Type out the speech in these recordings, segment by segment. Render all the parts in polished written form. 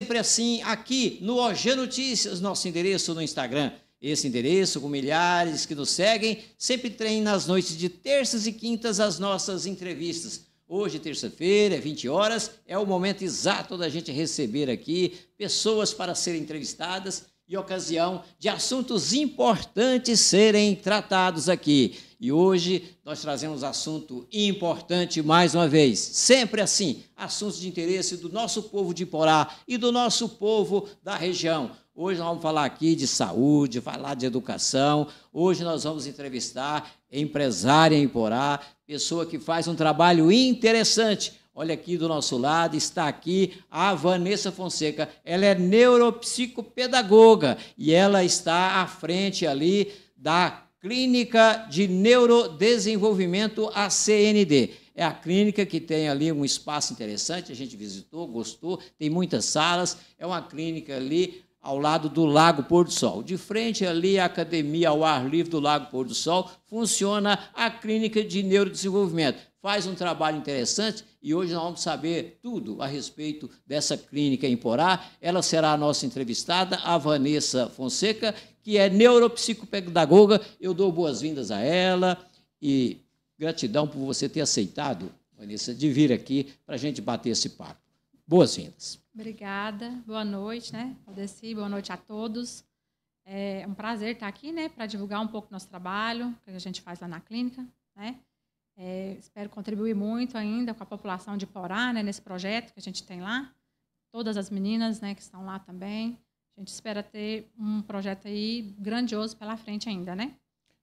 Sempre assim, aqui no OG Notícias, nosso endereço no Instagram. Esse endereço, com milhares que nos seguem, sempre tem nas noites de terças e quintas as nossas entrevistas. Hoje, terça-feira, 20 horas, é o momento exato da gente receber aqui pessoas para serem entrevistadas e ocasião de assuntos importantes serem tratados aqui. E hoje nós trazemos assunto importante mais uma vez, sempre assim, assuntos de interesse do nosso povo de Iporá e do nosso povo da região. Hoje nós vamos falar aqui de saúde, falar de educação. Hoje nós vamos entrevistar empresária em Iporá, pessoa que faz um trabalho interessante. Olha aqui do nosso lado, está aqui a Vanessa Fonseca. Ela é neuropsicopedagoga e ela está à frente ali da Clínica de Neurodesenvolvimento, a CND. É a clínica que tem ali um espaço interessante, a gente visitou, gostou, tem muitas salas. É uma clínica ali ao lado do Lago Pôr do Sol. De frente ali, a academia ao ar livre do Lago Pôr do Sol, funciona a Clínica de Neurodesenvolvimento. Faz um trabalho interessante e hoje nós vamos saber tudo a respeito dessa clínica em Iporá. Ela será a nossa entrevistada, a Vanessa Fonseca, que é neuropsicopedagoga. Eu dou boas-vindas a ela e gratidão por você ter aceitado, Vanessa, de vir aqui para a gente bater esse papo. Boas-vindas. Obrigada, boa noite, né, Aldeci, boa noite a todos. É um prazer estar aqui, né, para divulgar um pouco do nosso trabalho, que a gente faz lá na clínica, né. Espero contribuir muito ainda com a população de Iporá, né, nesse projeto que a gente tem lá. Todas as meninas, né, que estão lá também. A gente espera ter um projeto aí grandioso pela frente ainda, né.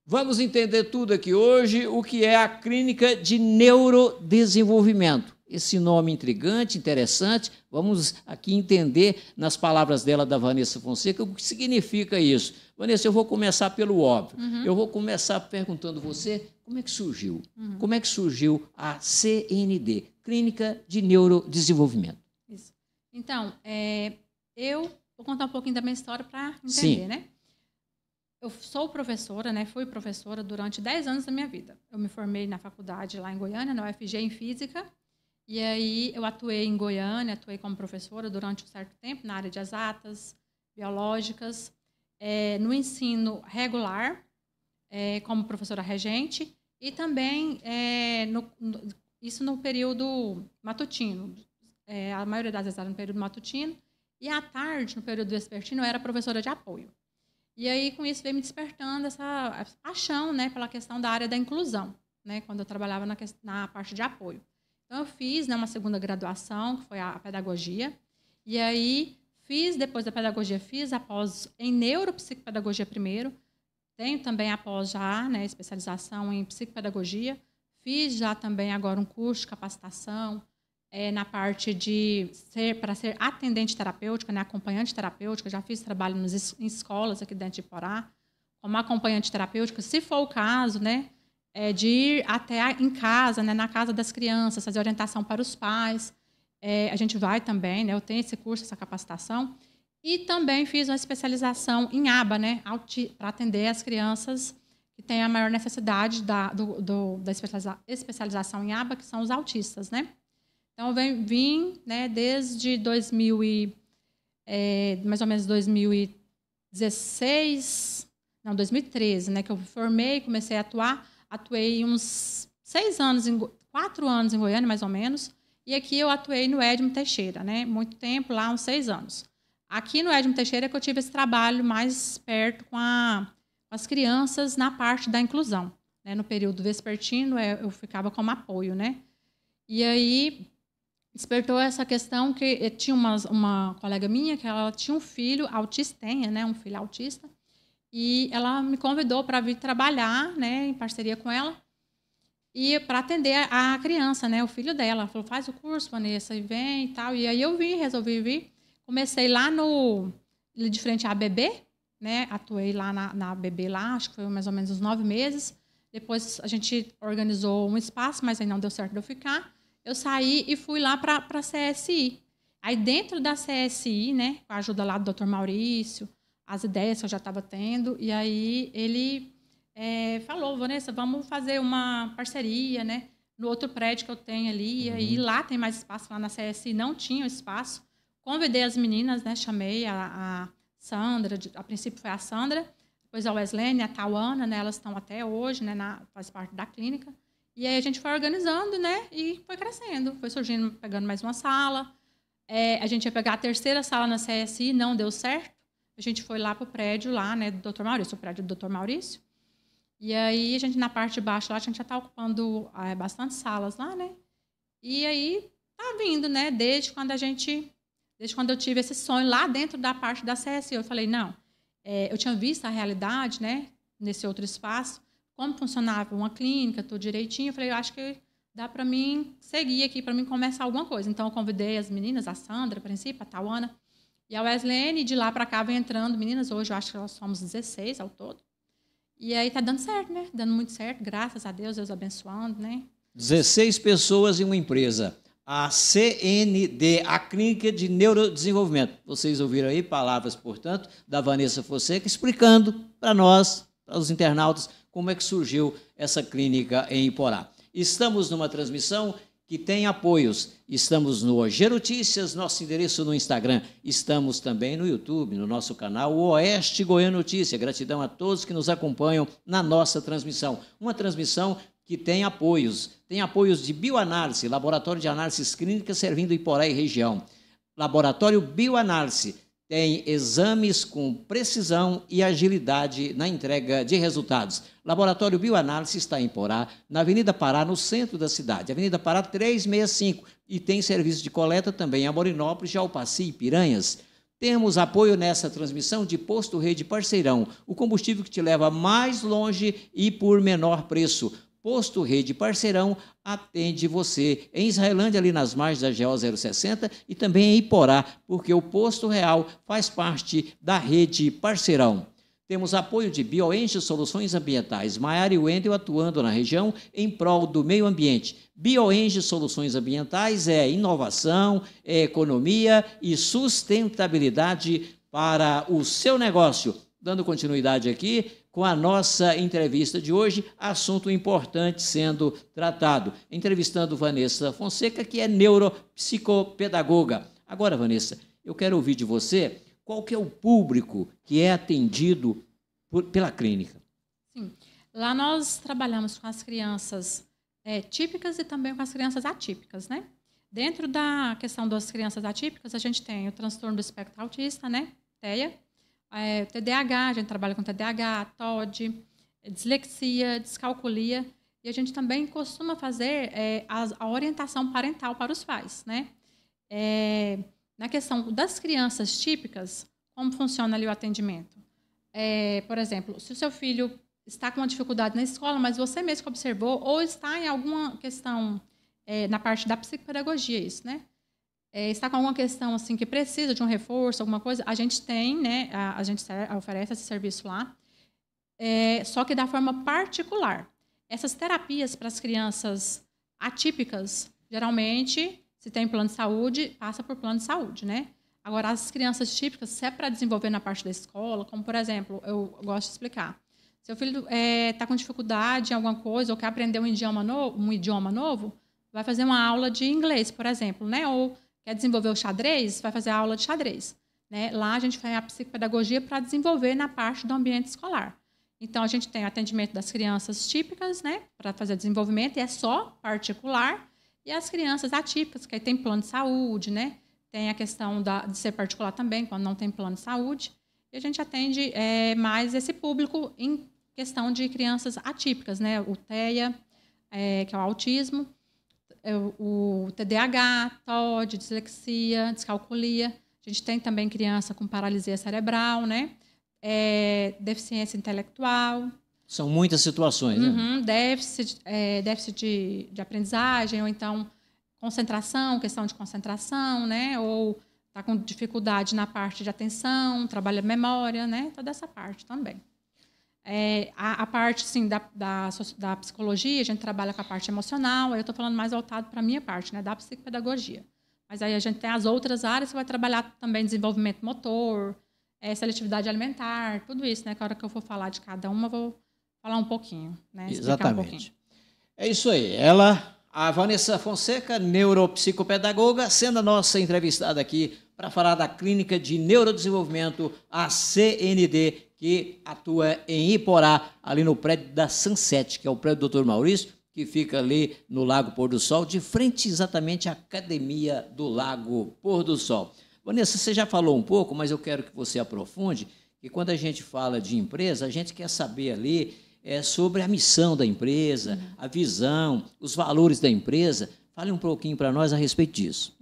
Vamos entender tudo aqui hoje, o que é a Clínica de Neurodesenvolvimento. Esse nome intrigante, interessante, vamos aqui entender nas palavras dela, da Vanessa Fonseca, o que significa isso. Vanessa, eu vou começar pelo óbvio. Eu vou começar perguntando você como é que surgiu. Como é que surgiu a CND, Clínica de Neurodesenvolvimento? Isso. Então, eu vou contar um pouquinho da minha história para entender, Sim. né? Eu sou professora, né? Fui professora durante 10 anos da minha vida. Eu me formei na faculdade lá em Goiânia, na UFG, em Física. E aí eu atuei em Goiânia, atuei como professora durante um certo tempo na área de exatas, biológicas, no ensino regular, como professora regente, e também isso no período matutino. A maioria das vezes era no período matutino, e à tarde, no período vespertino, eu era professora de apoio. E aí, com isso, veio me despertando essa paixão, né, pela questão da área da inclusão, né, quando eu trabalhava na parte de apoio. Então, eu fiz, né, uma segunda graduação, que foi a pedagogia, e aí depois da pedagogia, fiz a pós em neuropsicopedagogia primeiro, tenho também a pós já, né, especialização em psicopedagogia, fiz já também agora um curso de capacitação na parte de para ser atendente terapêutica, né, acompanhante terapêutica, já fiz trabalho em escolas aqui dentro de Iporá, como acompanhante terapêutica, se for o caso, né, de ir até em casa, né, na casa das crianças, fazer orientação para os pais. A gente vai também, né, eu tenho esse curso, essa capacitação. E também fiz uma especialização em aba, né, para atender as crianças que têm a maior necessidade da especialização em aba, que são os autistas, né. Então, eu vim, né, desde mais ou menos 2016, não, 2013, né, que eu formei, comecei a atuar. Atuei uns 4 anos em Goiânia, mais ou menos, e aqui eu atuei no Edmo Teixeira, né? Muito tempo lá, uns 6 anos. Aqui no Edmo Teixeira é que eu tive esse trabalho mais perto com as crianças na parte da inclusão, né? No período vespertino, eu ficava como apoio, né? E aí despertou essa questão que tinha uma colega minha que ela tinha um filho autista, né? Um filho autista. E ela me convidou para vir trabalhar, né, em parceria com ela, e para atender a criança, né, o filho dela. Ela falou, faz o curso, Vanessa, e vem e tal. E aí eu resolvi vir. Comecei lá de frente à ABB, né, atuei lá na ABB, lá, acho que foi mais ou menos uns 9 meses. Depois a gente organizou um espaço, mas aí não deu certo de eu ficar. Eu saí e fui lá para a CSI. Aí dentro da CSI, né, com a ajuda lá do Dr. Maurício, as ideias que eu já estava tendo, e aí ele falou, Vanessa, vamos fazer uma parceria, né, no outro prédio que eu tenho ali, e aí lá tem mais espaço, lá na CSI não tinha espaço, convidei as meninas, né? Chamei a Sandra, a princípio foi a Sandra, depois a Weslene, a Tauana, né? Elas estão até hoje, né? Faz parte da clínica. E aí a gente foi organizando, né? E foi crescendo, foi surgindo, pegando mais uma sala. A gente ia pegar a terceira sala na CSI, não deu certo. A gente foi lá para o prédio lá, né? Do Dr. Maurício, o prédio do Dr. Maurício. E aí a gente, na parte de baixo lá, a gente já está ocupando bastante salas lá, né? E aí tá vindo, né? Desde quando eu tive esse sonho lá dentro da parte da CSI, eu falei, não, eu tinha visto a realidade, né? Nesse outro espaço, como funcionava uma clínica, tudo direitinho. Eu falei, eu acho que dá para mim seguir aqui, para mim começar alguma coisa. Então, eu convidei as meninas, a Sandra, a princípio, a Tauana e a Weslene, e de lá para cá vem entrando meninas. Hoje, eu acho que nós somos 16 ao todo. E aí tá dando certo, né? Dando muito certo, graças a Deus, Deus abençoando, né? 16 pessoas em uma empresa. A CND, a Clínica de Neurodesenvolvimento. Vocês ouviram aí palavras, portanto, da Vanessa Fonseca, explicando para nós, para os internautas, como é que surgiu essa clínica em Iporá. Estamos numa transmissão que tem apoios. Estamos no OG Notícias, nosso endereço no Instagram. Estamos também no YouTube, no nosso canal o Oeste Goiano Notícia. Gratidão a todos que nos acompanham na nossa transmissão. Uma transmissão que tem apoios. Tem apoios de bioanálise, laboratório de análises clínicas servindo Iporá e região. Laboratório Bioanálise tem exames com precisão e agilidade na entrega de resultados. Laboratório Bioanálise está em Iporá, na Avenida Pará, no centro da cidade. Avenida Pará 365. E tem serviço de coleta também em Amorinópolis, Jalpaci e Piranhas. Temos apoio nessa transmissão de Posto Rede Parceirão, o combustível que te leva mais longe e por menor preço. Posto Rede Parceirão atende você em Israelândia, ali nas margens da GO 060 e também em Iporá, porque o Posto Real faz parte da Rede Parceirão. Temos apoio de Bioenge Soluções Ambientais, Maiara e Wendel atuando na região em prol do meio ambiente. Bioenge Soluções Ambientais é inovação, é economia e sustentabilidade para o seu negócio. Dando continuidade aqui com a nossa entrevista de hoje, assunto importante sendo tratado. Entrevistando Vanessa Fonseca, que é neuropsicopedagoga. Agora, Vanessa, eu quero ouvir de você qual que é o público que é atendido pela clínica. Sim. Lá nós trabalhamos com as crianças típicas e também com as crianças atípicas, né? Dentro da questão das crianças atípicas, a gente tem o transtorno do espectro autista, né? TEA. TDAH, a gente trabalha com TDAH, TOD, dislexia, descalculia, e a gente também costuma fazer a orientação parental para os pais, né? Na questão das crianças típicas, como funciona ali o atendimento? Por exemplo, se o seu filho está com uma dificuldade na escola, mas você mesmo observou, ou está em alguma questão na parte da psicopedagogia, isso, né? Está com alguma questão assim que precisa de um reforço, alguma coisa, a gente tem, né? A gente oferece esse serviço lá, só que da forma particular. Essas terapias para as crianças atípicas, geralmente, se tem plano de saúde, passa por plano de saúde, né? Agora, as crianças típicas, se é para desenvolver na parte da escola, como, por exemplo, eu gosto de explicar. Seu filho está com dificuldade em alguma coisa ou quer aprender um idioma novo, vai fazer uma aula de inglês, por exemplo, né? Ou quer desenvolver o xadrez, vai fazer a aula de xadrez, né? Lá a gente faz a psicopedagogia para desenvolver na parte do ambiente escolar. Então, a gente tem o atendimento das crianças típicas, né? Para fazer desenvolvimento, e é só particular. E as crianças atípicas, que aí tem plano de saúde, né? Tem a questão de ser particular também, quando não tem plano de saúde. E a gente atende mais esse público em questão de crianças atípicas, né? O TEA, que é o autismo, o TDAH, TOD, dislexia, descalculia. A gente tem também criança com paralisia cerebral, né? Deficiência intelectual. São muitas situações, né? Déficit de aprendizagem, ou então questão de concentração, né? Ou está com dificuldade na parte de atenção, trabalha memória, né? Toda essa parte também. A parte assim, da psicologia, a gente trabalha com a parte emocional, aí eu estou falando mais voltado para a minha parte, né, da psicopedagogia. Mas aí a gente tem as outras áreas, você vai trabalhar também desenvolvimento motor, seletividade alimentar, tudo isso, né? Que a hora que eu for falar de cada uma, eu vou falar um pouquinho, né? Exatamente. Um pouquinho. É isso aí. A Vanessa Fonseca, neuropsicopedagoga, sendo a nossa entrevistada aqui para falar da Clínica de Neurodesenvolvimento, a CND, que atua em Iporá, ali no prédio da Sunset, que é o prédio do Dr. Maurício, que fica ali no Lago Pôr do Sol, de frente exatamente à Academia do Lago Pôr do Sol. Vanessa, você já falou um pouco, mas eu quero que você aprofunde, que quando a gente fala de empresa, a gente quer saber ali sobre a missão da empresa, a visão, os valores da empresa. Fale um pouquinho para nós a respeito disso.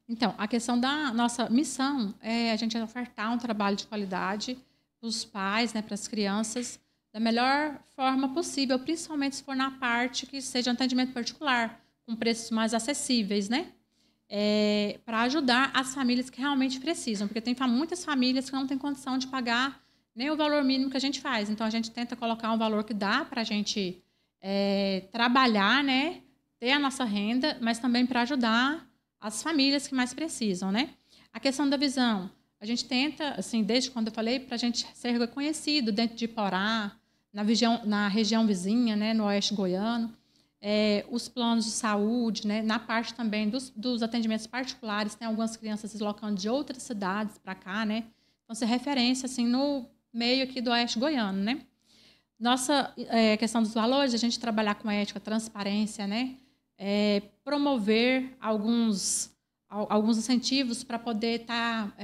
Então, a questão da nossa missão é a gente ofertar um trabalho de qualidade para os pais, né, para as crianças, da melhor forma possível, principalmente se for na parte que seja um atendimento particular, com preços mais acessíveis, né? Para ajudar as famílias que realmente precisam, porque tem muitas famílias que não têm condição de pagar nem o valor mínimo que a gente faz. Então, a gente tenta colocar um valor que dá para a gente trabalhar, né, ter a nossa renda, mas também para ajudar as famílias que mais precisam, né? A questão da visão. A gente tenta, assim, desde quando eu falei, para a gente ser reconhecido dentro de Iporá, na região vizinha, né, no Oeste Goiano, os planos de saúde, né, na parte também dos atendimentos particulares, tem algumas crianças se deslocando de outras cidades para cá, né? Então, ser referência, assim, no meio aqui do Oeste Goiano, né? Nossa questão dos valores, a gente trabalhar com ética, transparência, né? Promover alguns incentivos para poder estar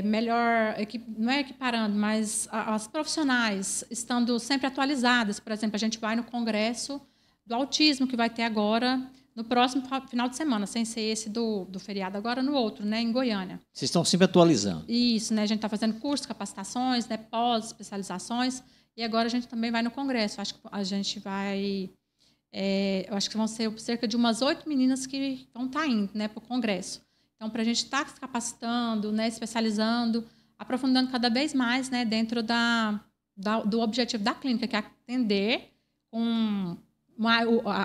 melhor, não é equiparando, mas as profissionais estando sempre atualizadas. Por exemplo, a gente vai no congresso do autismo, que vai ter agora, no próximo final de semana, sem ser esse do feriado, agora no outro, né, em Goiânia. Vocês estão sempre atualizando. Isso, né, a gente está fazendo cursos, capacitações, né, pós-especializações, e agora a gente também vai no congresso. Acho que a gente vai... eu acho que vão ser cerca de umas 8 meninas que vão estar indo, né, para o congresso. Então, para a gente estar se capacitando, né, especializando, aprofundando cada vez mais, né, dentro do objetivo da clínica, que é atender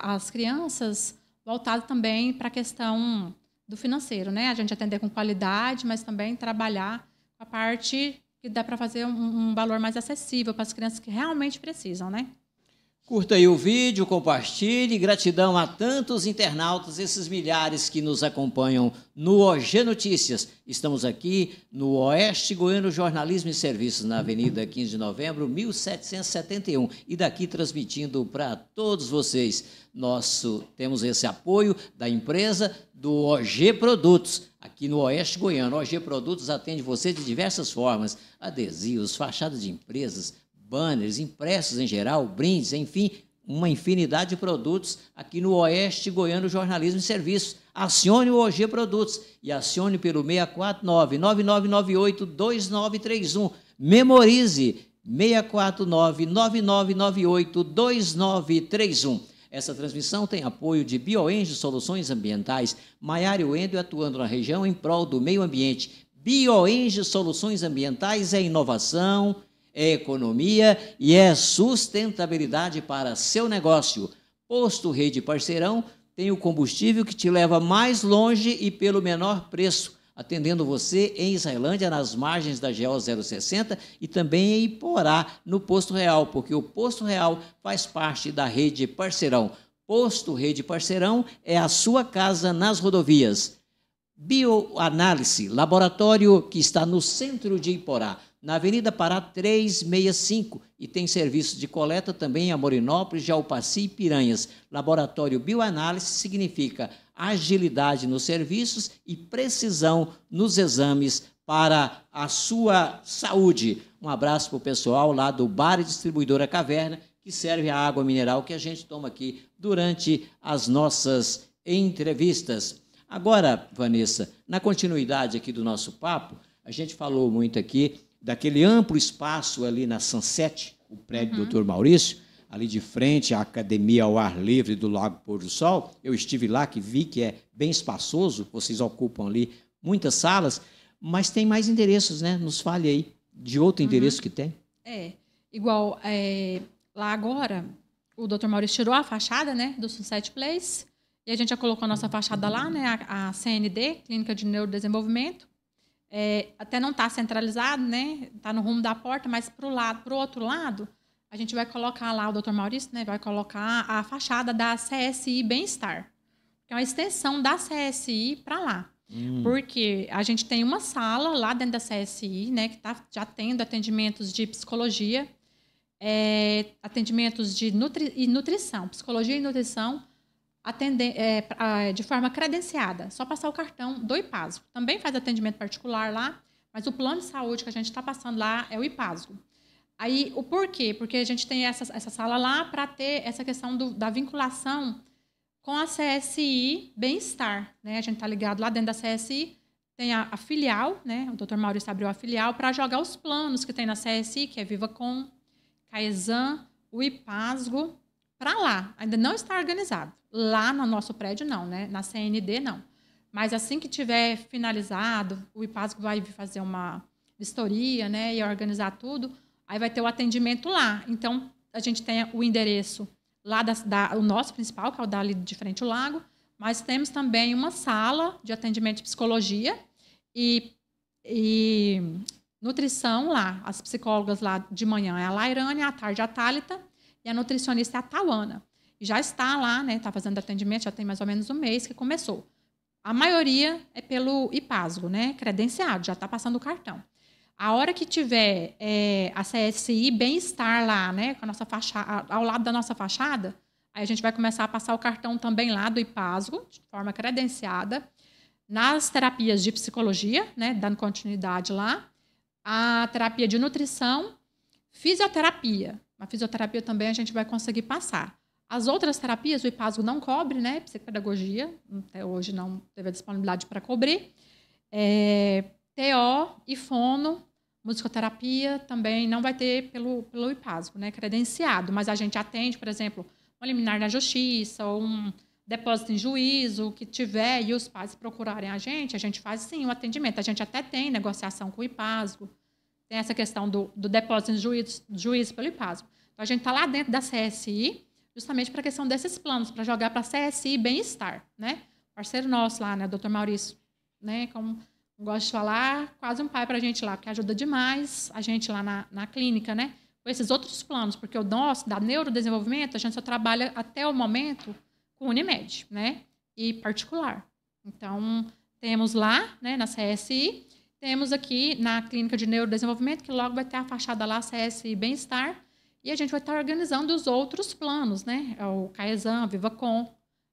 as crianças, voltado também para a questão do financeiro, né? A gente atender com qualidade, mas também trabalhar com a parte que dá para fazer um valor mais acessível para as crianças que realmente precisam, né? Curta aí o vídeo, compartilhe. Gratidão a tantos internautas, esses milhares que nos acompanham no OG Notícias. Estamos aqui no Oeste Goiano Jornalismo e Serviços, na Avenida 15 de Novembro, 1771. E daqui transmitindo para todos vocês. Temos esse apoio da empresa do OG Produtos, aqui no Oeste Goiano. O OG Produtos atende você de diversas formas: adesivos, fachadas de empresas, banners, impressos em geral, brindes, enfim, uma infinidade de produtos aqui no Oeste Goiano Jornalismo e Serviços. Acione o OG Produtos e acione pelo 649-9998-2931. Memorize, 649-9998-2931. Essa transmissão tem apoio de Bioenge Soluções Ambientais, Maiara Wendel atuando na região em prol do meio ambiente. Bioenge Soluções Ambientais é inovação, é economia e é sustentabilidade para seu negócio. Posto Rede Parceirão tem o combustível que te leva mais longe e pelo menor preço, atendendo você em Israelândia, nas margens da GO 060 e também em Iporá, no Posto Real, porque o Posto Real faz parte da Rede Parceirão. Posto Rede Parceirão é a sua casa nas rodovias. Bioanálise, laboratório que está no centro de Iporá, na Avenida Pará 365, e tem serviços de coleta também em Amorinópolis, Jalpaci e Piranhas. Laboratório Bioanálise significa agilidade nos serviços e precisão nos exames para a sua saúde. Um abraço para o pessoal lá do Bar e Distribuidora Caverna, que serve a água mineral que a gente toma aqui durante as nossas entrevistas. Agora, Vanessa, na continuidade aqui do nosso papo, a gente falou muito aqui daquele amplo espaço ali na Sunset, o prédio do Dr. Maurício, ali de frente à Academia ao Ar Livre do Lago Pôr do Sol. Eu estive lá, que vi que é bem espaçoso, vocês ocupam ali muitas salas, mas tem mais endereços, né? Nos fale aí de outro endereço que tem. Igual lá agora, o Dr. Maurício tirou a fachada, né, do Sunset Place, e a gente já colocou a nossa fachada lá, né, a CND, Clínica de Neurodesenvolvimento. Até não está centralizado, né? Está no rumo da porta, mas para o outro lado, a gente vai colocar lá, o Dr. Maurício, né, vai colocar a fachada da CSI Bem-Estar, que é uma extensão da CSI para lá. Porque a gente tem uma sala lá dentro da CSI, né, que está já tendo atendimentos de psicologia, atendimentos de nutrição, psicologia e nutrição, de forma credenciada. Só passar o cartão do IPASGO. Também faz atendimento particular lá, mas o plano de saúde que a gente está passando lá é o IPASGO. Aí, o porquê? Porque a gente tem essa sala lá para ter essa questão da vinculação com a CSI Bem-Estar, né? A gente está ligado lá dentro da CSI, tem a filial, né? O Dr. Maurício abriu a filial para jogar os planos que tem na CSI, que é VivaCom, Caesan, o IPASGO, para lá. Ainda não está organizado. Lá no nosso prédio, não, né? Na CND, não. Mas assim que tiver finalizado, o IPASGO vai fazer uma vistoria, né? E organizar tudo, aí vai ter o atendimento lá. Então, a gente tem o endereço lá o nosso principal, que é o dali de frente ao lago, mas temos também uma sala de atendimento de psicologia e nutrição lá. As psicólogas lá de manhã é a Lairane, à tarde a Thálita e a nutricionista é a Tauana. E já está lá, né? Está fazendo atendimento, já tem mais ou menos um mês que começou. A maioria é pelo IPASGO, né? Credenciado, já está passando o cartão. A hora que tiver a CSI Bem-Estar lá, né, com a nossa fachada, ao lado da nossa fachada, aí a gente vai começar a passar o cartão também lá do IPASGO, de forma credenciada, nas terapias de psicologia, né, dando continuidade lá, a terapia de nutrição, fisioterapia. A fisioterapia também a gente vai conseguir passar. As outras terapias, o IPASGO não cobre, né, psicopedagogia, até hoje não teve a disponibilidade para cobrir. TO e fono, musicoterapia também não vai ter pelo IPASGO, né, credenciado, mas a gente atende, por exemplo, um liminar da justiça ou um depósito em juízo que tiver e os pais procurarem a gente faz sim o atendimento. A gente até tem negociação com o IPASGO, tem essa questão do depósito em juízo pelo IPASGO. Então, a gente está lá dentro da CSI, justamente para a questão desses planos, para jogar para a CSI Bem-Estar, né? Parceiro nosso lá, né, o Dr. Maurício, né, como gosto de falar, quase um pai para a gente lá, porque ajuda demais a gente lá na clínica, né? Com esses outros planos, porque o nosso, da neurodesenvolvimento, a gente só trabalha até o momento com Unimed, né? E particular. Então, temos lá, né, na CSI, temos aqui na clínica de neurodesenvolvimento, que logo vai ter a fachada lá, CSI Bem-Estar, e a gente vai estar organizando os outros planos, né? O Caesan, VivaCom.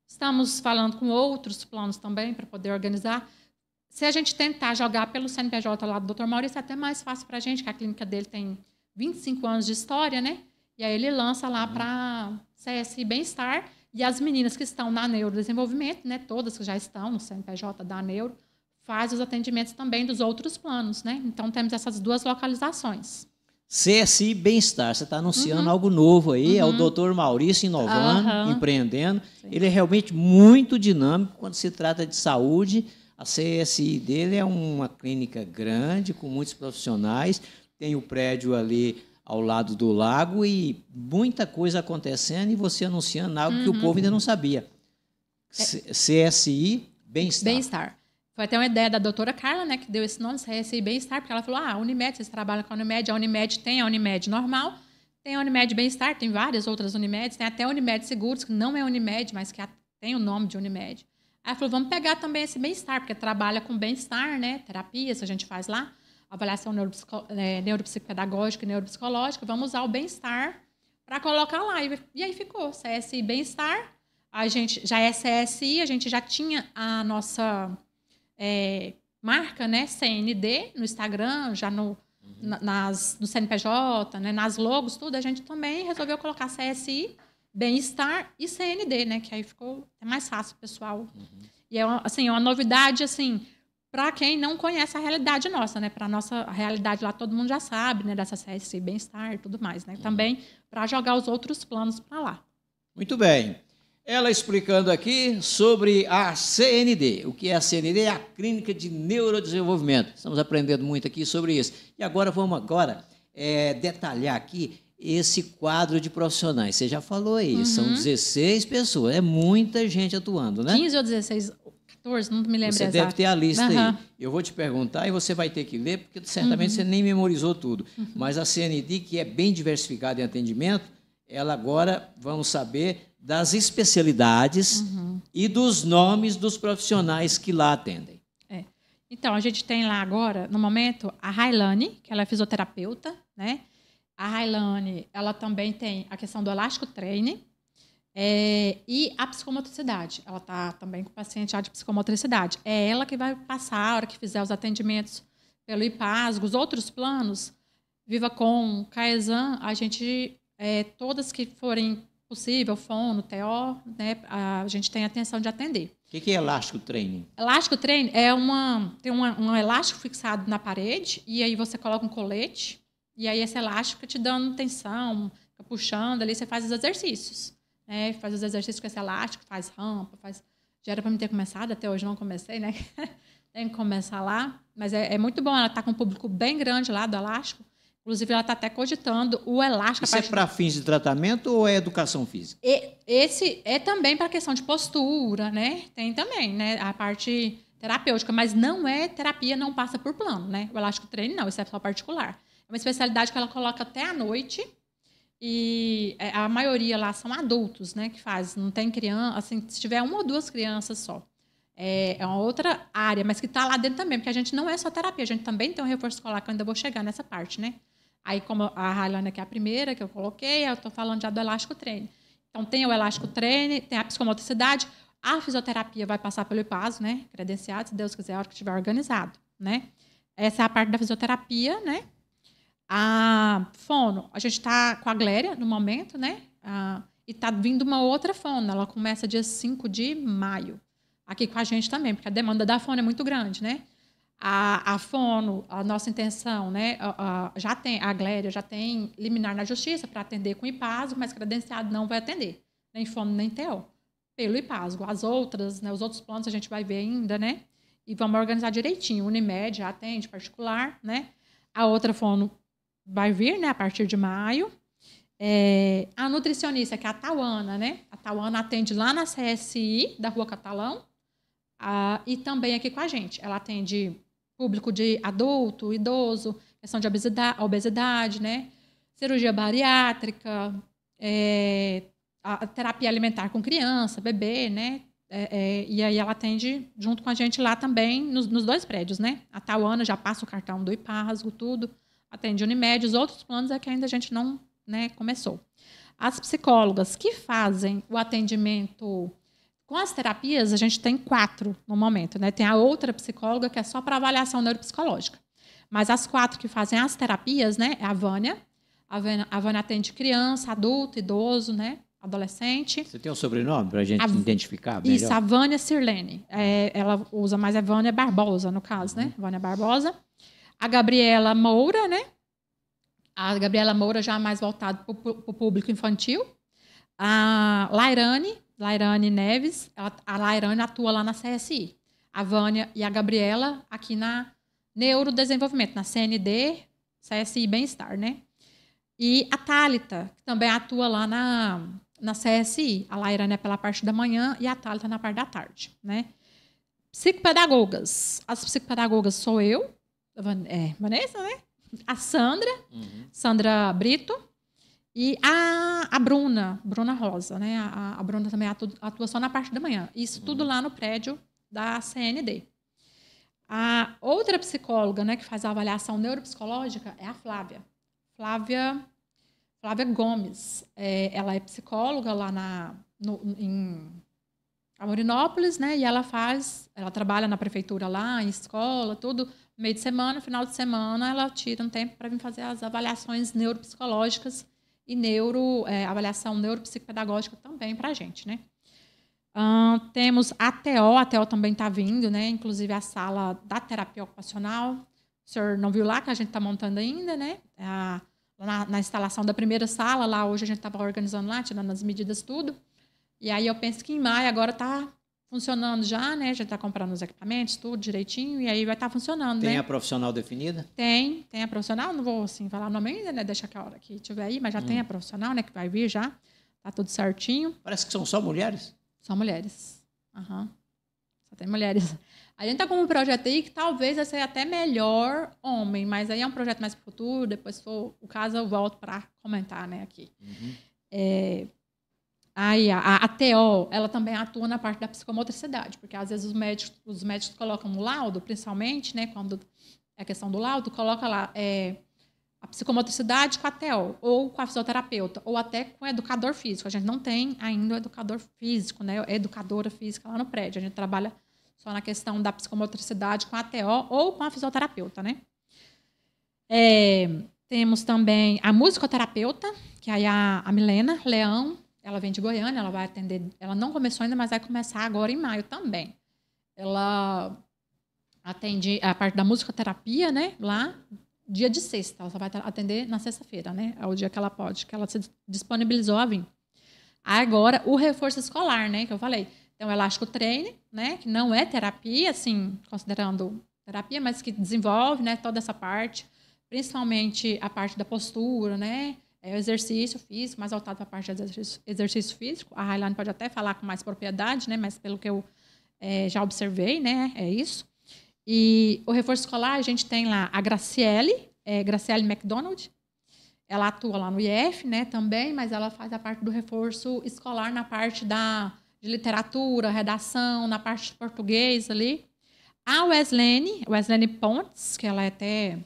Estamos falando com outros planos também para poder organizar. Se a gente tentar jogar pelo CNPJ lá do Dr. Maurício, é até mais fácil para a gente, que a clínica dele tem 25 anos de história, né? E aí ele lança lá para CSI Bem-Estar e as meninas que estão na neurodesenvolvimento, né? Todas que já estão no CNPJ da Neuro, faz os atendimentos também dos outros planos, né? Então, temos essas duas localizações. CSI Bem-Estar, você está anunciando algo novo aí, é o Dr. Maurício inovando, empreendendo. Sim. Ele é realmente muito dinâmico quando se trata de saúde. A CSI dele é uma clínica grande, com muitos profissionais, tem o prédio ali ao lado do lago e muita coisa acontecendo e você anunciando algo que o povo ainda não sabia. CSI Bem-Estar. Bem-Estar. Foi até uma ideia da doutora Carla, né, que deu esse nome, CSI Bem-Estar, porque ela falou, Unimed, vocês trabalham com a Unimed, a Unimed tem a Unimed normal, tem a Unimed Bem-Estar, tem várias outras Unimeds, tem até a Unimed Seguros, que não é Unimed, mas que tem o nome de Unimed. Aí ela falou, vamos pegar também esse bem-estar, porque trabalha com bem-estar, né? Terapias, a gente faz lá, avaliação neuropsicopedagógica e neuropsicológica, vamos usar o bem-estar para colocar lá. E aí ficou, CSI Bem-Estar, a gente já é CSI, a gente já tinha a nossa marca, né? CND, no Instagram, já no CNPJ, né? Nas logos, tudo, a gente também resolveu colocar CSI, Bem-Estar e CND, né? Que aí ficou mais fácil, pessoal. E é uma novidade, assim, para quem não conhece a realidade nossa, né? Para a nossa realidade lá, todo mundo já sabe, né? Dessa CSI Bem-Estar e tudo mais, né? Também para jogar os outros planos para lá. Muito bem. Ela explicando aqui sobre a CND. O que é a CND? É a Clínica de Neurodesenvolvimento. Estamos aprendendo muito aqui sobre isso. E agora vamos detalhar aqui esse quadro de profissionais. Você já falou aí, são 16 pessoas, é muita gente atuando, né? 15 ou 16, 14, não me lembro exato. Você deve ter a lista aí. Eu vou te perguntar e você vai ter que ler, porque certamente você nem memorizou tudo. Mas a CND, que é bem diversificada em atendimento, ela agora, vamos saber das especialidades e dos nomes dos profissionais que lá atendem. Então, a gente tem lá agora, no momento, a Railane, que ela é fisioterapeuta, né? A Railane, ela também tem a questão do elástico treine e a psicomotricidade. Ela está também com o paciente já de psicomotricidade. É ela que vai passar, a hora que fizer os atendimentos pelo IPASGO, os outros planos, VivaCon, Caesan, a gente, todas que forem possível, fono, TO, né, a gente tem atenção de atender. O que é elástico treine? Elástico treine tem um elástico fixado na parede e aí você coloca um colete e aí esse elástico fica te dando tensão, fica puxando ali, você faz os exercícios, né? Faz os exercícios com esse elástico, faz rampa, já era para mim ter começado, até hoje não comecei, né? Tem que começar lá, mas é muito bom, ela está com um público bem grande lá do elástico. Inclusive, ela está até cogitando o elástico. Isso é para fins de tratamento ou é educação física? Esse é também para questão de postura, né? Tem também, né? A parte terapêutica, mas não é terapia, não passa por plano, né? O elástico treine, não, isso é só particular. É uma especialidade que ela coloca até à noite e a maioria lá são adultos, né? Que faz, não tem criança, assim, se tiver uma ou duas crianças só. É uma outra área, mas que está lá dentro também, porque a gente não é só terapia, a gente também tem um reforço escolar, que eu ainda vou chegar nessa parte, né? Aí, como a Railane, que é a primeira que eu coloquei, eu estou falando já do elástico treine. Então, tem o elástico treine, tem a psicomotricidade, a fisioterapia vai passar pelo IPASGO, né? Credenciado, se Deus quiser, a hora que estiver organizado, né? Essa é a parte da fisioterapia, né? A fono, a gente está com a Gléria no momento, né? E está vindo uma outra fono, ela começa dia 5 de maio, aqui com a gente também, porque a demanda da fono é muito grande, né? A fono, a nossa intenção, né? Já tem, a Gléria já tem liminar na justiça para atender com IPASGO, mas credenciado não vai atender, nem fono nem TO, pelo IPASGO. As outras, né, os outros planos a gente vai ver ainda, né? E vamos organizar direitinho. Unimed já atende particular, né? A outra fono vai vir, né, a partir de maio. A nutricionista, que é a Tauana, né? A Tauana atende lá na CSI, da Rua Catalão, e também aqui com a gente. Ela atende público de adulto, idoso, questão de obesidade, né? Cirurgia bariátrica, a terapia alimentar com criança, bebê, né? E aí ela atende junto com a gente lá também, nos dois prédios, né? A Tauana já passa o cartão do IPASGO, tudo, atende Unimed, os outros planos é que ainda a gente não, né, começou. As psicólogas que fazem o atendimento com as terapias, a gente tem 4 no momento, né? Tem a outra psicóloga que é só para avaliação neuropsicológica. Mas as 4 que fazem as terapias, né? É a Vânia. A Vânia atende criança, adulto, idoso, né? Adolescente. Você tem um sobrenome para a gente identificar melhor? Isso, a Vânia Sirlene. Ela usa mais a Vânia Barbosa, no caso, né? Vânia Barbosa. A Gabriela Moura, né? A Gabriela Moura já é mais voltada para o público infantil. A Lairane Neves, a Lairane atua lá na CSI. A Vânia e a Gabriela aqui na Neurodesenvolvimento, na CND, CSI Bem-Estar, né? E a Thálita, que também atua lá na CSI. A Lairane é pela parte da manhã e a Thálita na parte da tarde, né? Psicopedagogas. As psicopedagogas sou eu, Vanessa, né? A Sandra Brito, e a Bruna Rosa, né? A Bruna também atua só na parte da manhã. Isso tudo lá no prédio da CND. A outra psicóloga, né, que faz a avaliação neuropsicológica é a Flávia. Flávia Gomes. Ela é psicóloga lá em Amorinópolis, né? E ela trabalha na prefeitura lá, em escola, tudo. Meio de semana, final de semana, ela tira um tempo para vir fazer as avaliações neuropsicológicas e avaliação neuropsicopedagógica também para a gente, né? Temos a TO também está vindo, né? Inclusive a sala da terapia ocupacional. O senhor não viu lá, que a gente está montando ainda, né? Na instalação da primeira sala, lá hoje a gente estava organizando lá, tirando as medidas, tudo. E aí eu penso que em maio agora está funcionando já, né? A gente está comprando os equipamentos, tudo direitinho, e aí vai estar funcionando, né? Tem a profissional definida? Tem a profissional, não vou assim falar o nome ainda, né? Deixa que a hora que tiver aí, mas já tem a profissional, né? Que vai vir já, tá tudo certinho. Parece que são só mulheres? Só mulheres. Só tem mulheres. A gente tá com um projeto aí que talvez vai ser até melhor homem, mas aí é um projeto mais para o futuro, depois se for o caso eu volto para comentar, né? Aqui. Aí a TO, ela também atua na parte da psicomotricidade, porque às vezes os médicos colocam no laudo, principalmente, né, quando é a questão do laudo, coloca lá a psicomotricidade com a TO, ou com a fisioterapeuta, ou até com o educador físico. A gente não tem ainda o educador físico, né, educadora física lá no prédio. A gente trabalha só na questão da psicomotricidade com a TO ou com a fisioterapeuta, né? Temos também a musicoterapeuta, que aí a Milena Leão, ela vem de Goiânia, ela vai atender, ela não começou ainda, mas vai começar agora em maio também. Ela atende a parte da musicoterapia, né, lá, dia de sexta, ela só vai atender na sexta-feira, né, é o dia que ela pode, que ela se disponibilizou a vir. Agora, o reforço escolar, né, que eu falei. Então, o elástico treine, né, que não é terapia, assim, considerando terapia, mas que desenvolve, né, toda essa parte, principalmente a parte da postura, né, o exercício físico, mais voltado para a parte de exercício físico. A Railane pode até falar com mais propriedade, né, mas pelo que eu já observei, né, é isso. E o reforço escolar, a gente tem lá a Graciele McDonald. Ela atua lá no IF, né, também, mas ela faz a parte do reforço escolar na parte de literatura, redação, na parte de português ali. A Weslene Pontes, que ela é até...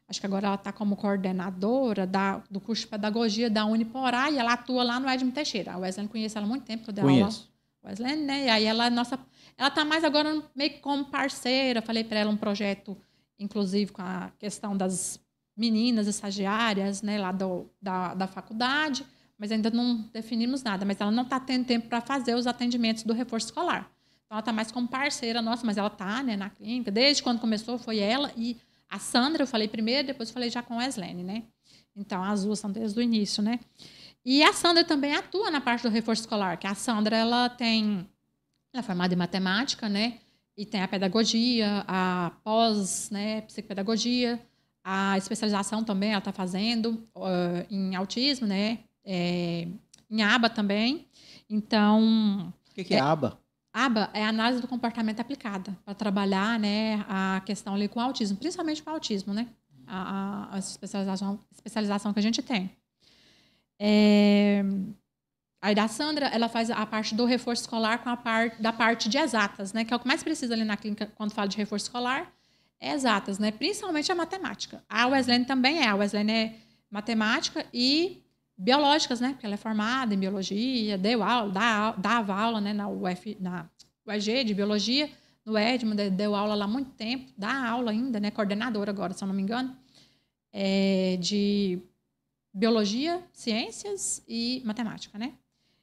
Acho que agora ela está como coordenadora do curso de pedagogia da Uniporá e ela atua lá no Edmo Teixeira. A Weslene conhece ela há muito tempo, que eu dei aula. Weslene, né? E aí ela está mais agora meio que como parceira. Falei para ela um projeto, inclusive, com a questão das meninas estagiárias, né, lá da faculdade, mas ainda não definimos nada. Mas ela não está tendo tempo para fazer os atendimentos do reforço escolar. Então, ela está mais como parceira nossa, mas ela está, né, na clínica. Desde quando começou, foi ela e a Sandra, eu falei primeiro, depois eu falei já com a Weslene, né? Então, as duas são desde o início, né? E a Sandra também atua na parte do reforço escolar, que a Sandra, ela é formada em matemática, né? E tem a pedagogia, a pós, né, psicopedagogia, a especialização também ela está fazendo em autismo, né? Em ABA também. Então... O que é ABA? ABA é a análise do comportamento aplicada para trabalhar, né, a questão ali com o autismo, principalmente com o autismo, né, a especialização que a gente tem. Aí da Sandra, ela faz a parte do reforço escolar com da parte de exatas, né, que é o que mais precisa ali na clínica quando fala de reforço escolar, é exatas, né, principalmente a matemática. A Weslene também a Weslene é matemática e biológicas, né? Porque ela é formada em biologia, dava aula, né, na UEG de biologia, no Edmo, deu aula lá há muito tempo, dá aula ainda, né? Coordenadora agora, se eu não me engano, de biologia, ciências e matemática, né?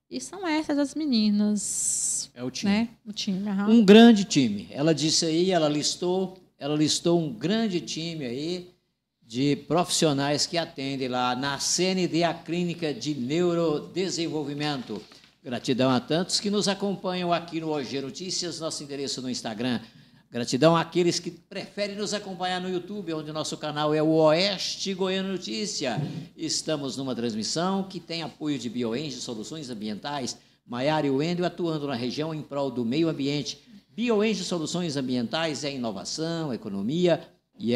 E são essas as meninas. É o time. Né? O time. Uhum. Um grande time. Ela disse aí, ela listou um grande time aí de profissionais que atendem lá na CND, a Clínica de Neurodesenvolvimento. Gratidão a tantos que nos acompanham aqui no OG Notícias, nosso endereço no Instagram. Gratidão àqueles que preferem nos acompanhar no YouTube, onde nosso canal é o Oeste Goiano Notícia. Estamos numa transmissão que tem apoio de BioEngine Soluções Ambientais, Maiara e Wendel atuando na região em prol do meio ambiente. BioEngine Soluções Ambientais é inovação, economia e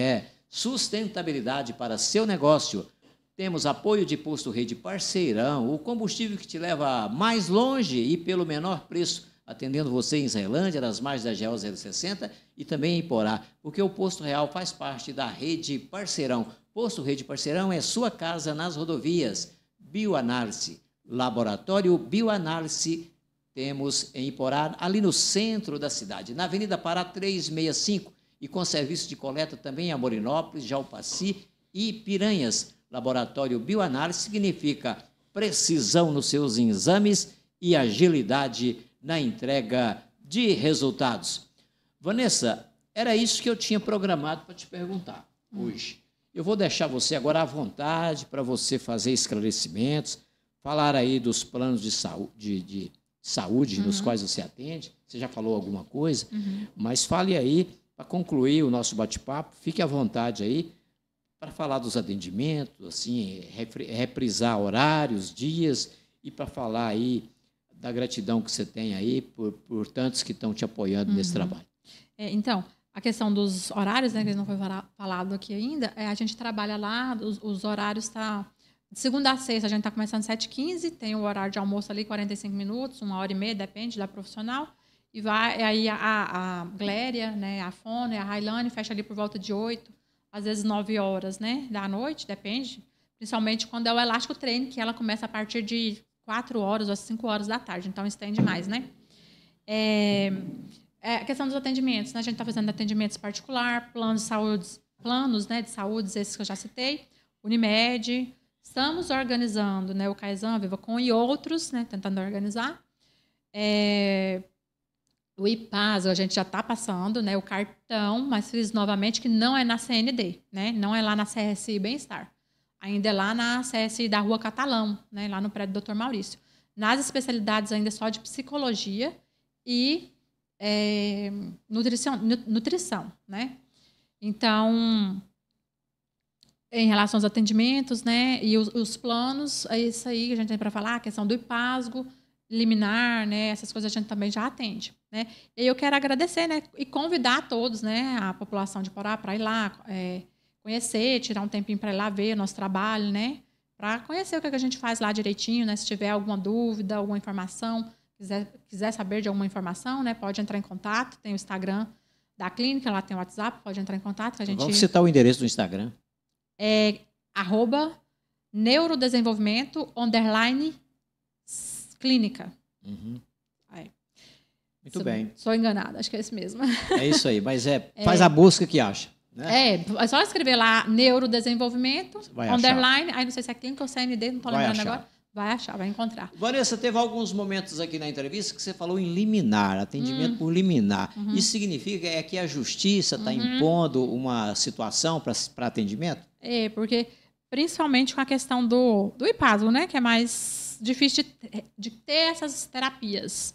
sustentabilidade para seu negócio. Temos apoio de Posto Rede Parceirão, o combustível que te leva mais longe e pelo menor preço, atendendo você em Israelândia, nas margens da GO 060 e também em Iporá, porque o Posto Real faz parte da Rede Parceirão. Posto Rede Parceirão é sua casa nas rodovias. Bioanálise, Laboratório Bioanálise, temos em Iporá, ali no centro da cidade, na Avenida Pará 365, e com serviço de coleta também em Amorinópolis, Jalpaci e Piranhas. Laboratório Bioanálise significa precisão nos seus exames e agilidade na entrega de resultados. Vanessa, era isso que eu tinha programado para te perguntar hoje. Eu vou deixar você agora à vontade para você fazer esclarecimentos, falar aí dos planos de saúde nos quais você atende. Você já falou alguma coisa, mas fale aí, para concluir o nosso bate-papo, fique à vontade aí para falar dos atendimentos, assim, reprisar horários, dias, e para falar aí da gratidão que você tem aí por tantos que estão te apoiando nesse trabalho. Então, a questão dos horários, né, que não foi falado aqui ainda, a gente trabalha lá, os horários De segunda a sexta, a gente está começando às 7h15, tem o horário de almoço ali, 45 minutos, 1h30, depende da profissional. E vai, aí a Gléria, né, a Fona e a Railane fecha ali por volta de 8, às vezes 9 horas, né, da noite, depende. Principalmente quando é o elástico treino, que ela começa a partir de 4 horas ou 5 horas da tarde, então estende mais, né? A questão dos atendimentos, né? A gente está fazendo atendimentos particular, planos, né, de saúde, esses que eu já citei, Unimed. Estamos organizando, né, o Kaizen, a VivaCon e outros, né, tentando organizar. O IPAS, a gente já está passando, né, o cartão, mas fiz novamente que não é na CND, né, não é lá na CSI Bem-Estar. Ainda é lá na CSI da Rua Catalão, né, lá no prédio do Dr. Maurício. Nas especialidades ainda só de psicologia e nutrição, né? Então, em relação aos atendimentos, né, e os planos, é isso aí que a gente tem para falar, a questão do IPASGO, liminar, né, essas coisas a gente também já atende, né? E eu quero agradecer, né, e convidar a todos, né, a população de Porá para ir lá conhecer, tirar um tempinho para ir lá ver o nosso trabalho, né, para conhecer o que a gente faz lá direitinho, né, se tiver alguma dúvida, alguma informação, quiser saber de alguma informação, né, pode entrar em contato, tem o Instagram da clínica, lá tem o WhatsApp, pode entrar em contato. Que a gente... Vamos citar o endereço do Instagram. @neurodesenvolvimento_clínica. Uhum. Muito bem. Sou enganada, acho que é esse mesmo. É isso aí, mas faz a busca que acha. Né? É só escrever lá neurodesenvolvimento, _, aí não sei se é clínica ou CND, não estou lembrando agora. Vai achar, vai encontrar. Vanessa, teve alguns momentos aqui na entrevista que você falou em liminar, atendimento por liminar. Isso significa que a justiça está impondo uma situação para atendimento? Porque principalmente com a questão do IPASGO, né, que é mais difícil de ter essas terapias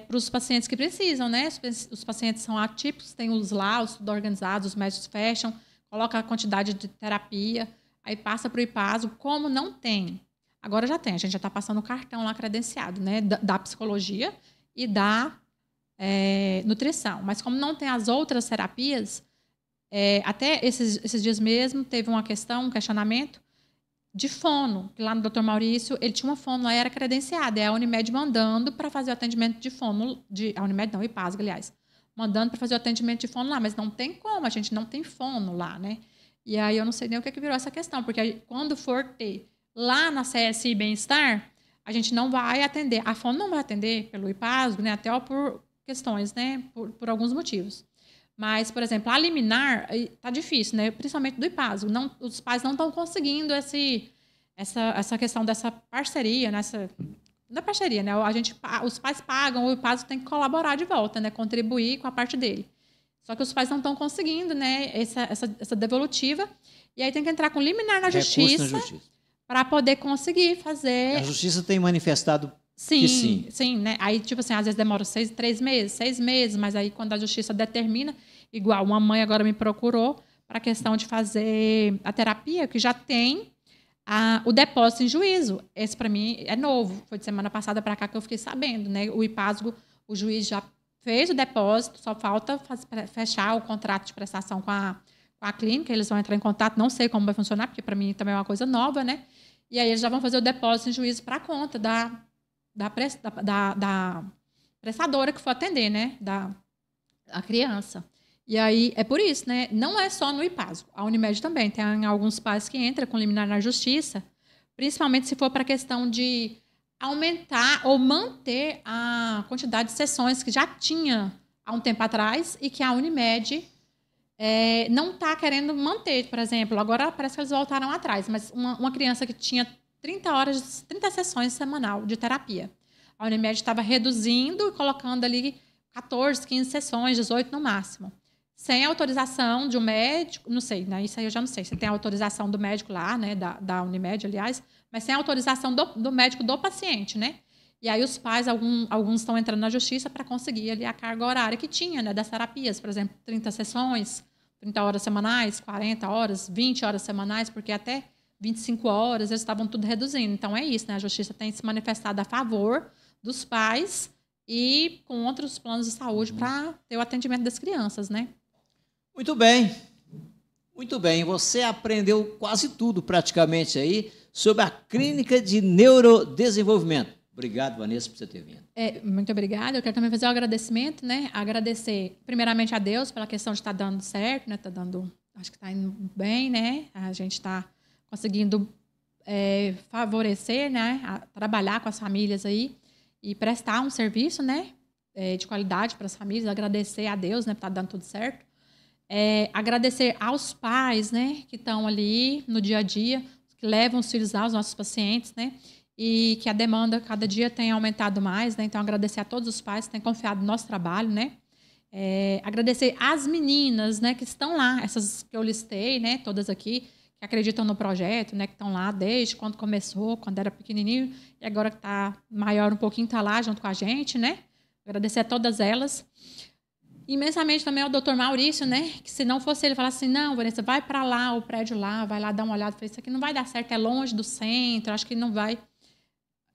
para os pacientes que precisam, né? Os pacientes são atípicos, tem os laudos, tudo organizado, os médicos fecham, colocam a quantidade de terapia, aí passa para o IPASGO. Como não tem, agora já tem, a gente já está passando o cartão lá credenciado, né, da psicologia e da nutrição. Mas como não tem as outras terapias, até esses dias mesmo teve um questionamento de fono, que lá no Dr. Maurício, ele tinha uma fono lá, era credenciada, é a Unimed mandando para fazer o atendimento de fono, a Unimed não, o IPASGO, aliás, mandando para fazer o atendimento de fono lá, mas não tem como, a gente não tem fono lá, né? E aí eu não sei nem o que virou essa questão, porque aí, quando for ter lá na CSI Bem-Estar, a gente não vai atender, a fono não vai atender pelo IPASGO, né? Até por questões, né? Por alguns motivos. Mas, por exemplo, a liminar está difícil, né? Principalmente do IPASGO. Os pais não estão conseguindo essa questão dessa parceria, não é parceria, né? Os pais pagam, o IPASGO tem que colaborar de volta, né? Contribuir com a parte dele. Só que os pais não estão conseguindo, né? Essa devolutiva. E aí tem que entrar com liminar na justiça para poder conseguir fazer. A justiça tem manifestado. Sim, né? Aí, tipo assim, às vezes demora 6 meses, mas aí quando a justiça determina, igual uma mãe agora me procurou para a questão de fazer a terapia, que já tem o depósito em juízo. Esse, para mim, é novo. Foi de semana passada para cá que eu fiquei sabendo, né? O IPASGO, o juiz já fez o depósito, só falta fechar o contrato de prestação com a clínica, eles vão entrar em contato, não sei como vai funcionar, porque para mim também é uma coisa nova, né? E aí eles já vão fazer o depósito em juízo para a conta da prestadora que for atender, né, a criança. E aí, é por isso, né, não é só no IPASGO, a Unimed também, tem alguns pais que entram com liminar na justiça, principalmente se for para a questão de aumentar ou manter a quantidade de sessões que já tinha há um tempo atrás e que a Unimed não está querendo manter, por exemplo. Agora parece que eles voltaram atrás, mas uma criança que tinha 30 sessões semanal de terapia. A Unimed estava reduzindo e colocando ali 14, 15 sessões, 18 no máximo. Sem autorização de um médico, não sei, né? Isso aí eu já não sei. Se tem autorização do médico lá, né? Da Unimed, aliás, mas sem autorização do médico do paciente, né? E aí os pais, alguns estão entrando na justiça para conseguir ali a carga horária que tinha, né? Das terapias, por exemplo, 30 sessões, 30 horas semanais, 40 horas, 20 horas semanais, porque até 25 horas, eles estavam tudo reduzindo. Então, é isso, né? A justiça tem se manifestado a favor dos pais e contra os planos de saúde para ter o atendimento das crianças, né? Muito bem. Muito bem. Você aprendeu quase tudo, praticamente, aí, sobre a Clínica de Neurodesenvolvimento. Obrigado, Vanessa, por você ter vindo. Muito obrigada. Eu quero também fazer um agradecimento, né? Agradecer, primeiramente, a Deus pela questão de estar dando certo, né? Acho que está indo bem, né? A gente está conseguindo favorecer, né? Trabalhar com as famílias aí e prestar um serviço, né? De qualidade para as famílias. Agradecer a Deus, né? Por estar dando tudo certo. Agradecer aos pais, né? Que estão ali no dia a dia, que levam os filhos aos nossos pacientes, né? E que a demanda cada dia tem aumentado mais, né? Então, agradecer a todos os pais que têm confiado no nosso trabalho, né? Agradecer às meninas, né, que estão lá, essas que eu listei, né, todas aqui, que acreditam no projeto, né, que estão lá desde quando começou, quando era pequenininho, e agora que está maior um pouquinho, está lá junto com a gente, né? Agradecer a todas elas. Imensamente também ao doutor Maurício, né, que se não fosse ele falar assim, não, Vanessa, vai para lá, o prédio lá, vai lá dar uma olhada, falei, isso aqui não vai dar certo, é longe do centro, acho que não vai,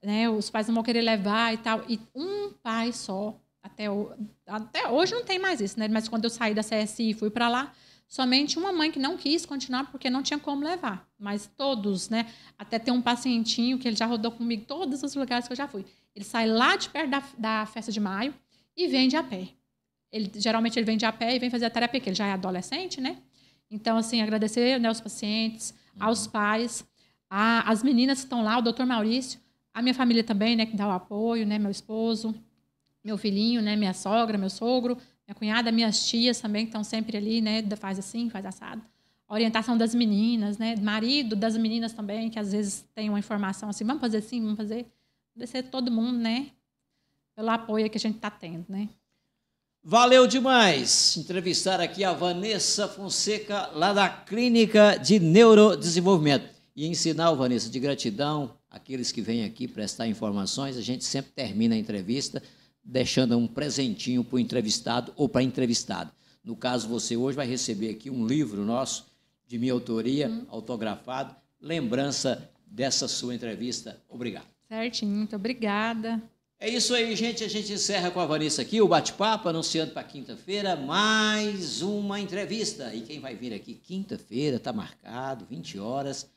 né, os pais não vão querer levar e tal. E um pai só, até hoje não tem mais isso, né? Mas quando eu saí da CSI e fui para lá, somente uma mãe que não quis continuar porque não tinha como levar. Mas todos, né? Até tem um pacientinho que ele já rodou comigo todos os lugares que eu já fui. Ele sai lá de perto da Festa de Maio e vende a pé. Geralmente ele vende a pé e vem fazer a terapia, porque ele já é adolescente, né? Então, assim, agradecer, né, aos pacientes, aos pais, às meninas que estão lá, o doutor Maurício, a minha família também, né, que dá o apoio, né, meu esposo, meu filhinho, né, minha sogra, meu sogro, minha cunhada, minhas tias também, que estão sempre ali, né, faz assim, faz assado. A orientação das meninas, né, marido das meninas também, que às vezes tem uma informação assim, vamos fazer assim, vamos fazer. Agradecer a todo mundo, né, pelo apoio que a gente está tendo, né. Valeu demais entrevistar aqui a Vanessa Fonseca, lá da Clínica de Neurodesenvolvimento. E ensinar, Vanessa, de gratidão àqueles que vêm aqui prestar informações. A gente sempre termina a entrevista deixando um presentinho para o entrevistado ou para a entrevistada. No caso, você hoje vai receber aqui um livro nosso, de minha autoria, autografado, lembrança dessa sua entrevista. Obrigado. Certinho, muito obrigada. É isso aí, gente. A gente encerra com a Vanessa aqui, o bate-papo, anunciando para quinta-feira mais uma entrevista. E quem vai vir aqui quinta-feira, está marcado, 20 horas,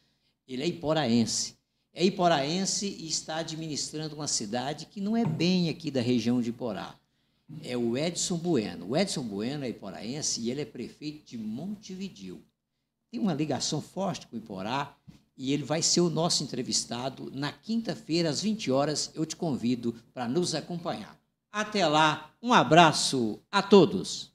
ele é iporaense. É iporaense e está administrando uma cidade que não é bem aqui da região de Iporá. É o Edson Bueno. O Edson Bueno é iporaense e ele é prefeito de Montevidéu. Tem uma ligação forte com Iporá e ele vai ser o nosso entrevistado na quinta-feira, às 20 horas. Eu te convido para nos acompanhar. Até lá, um abraço a todos.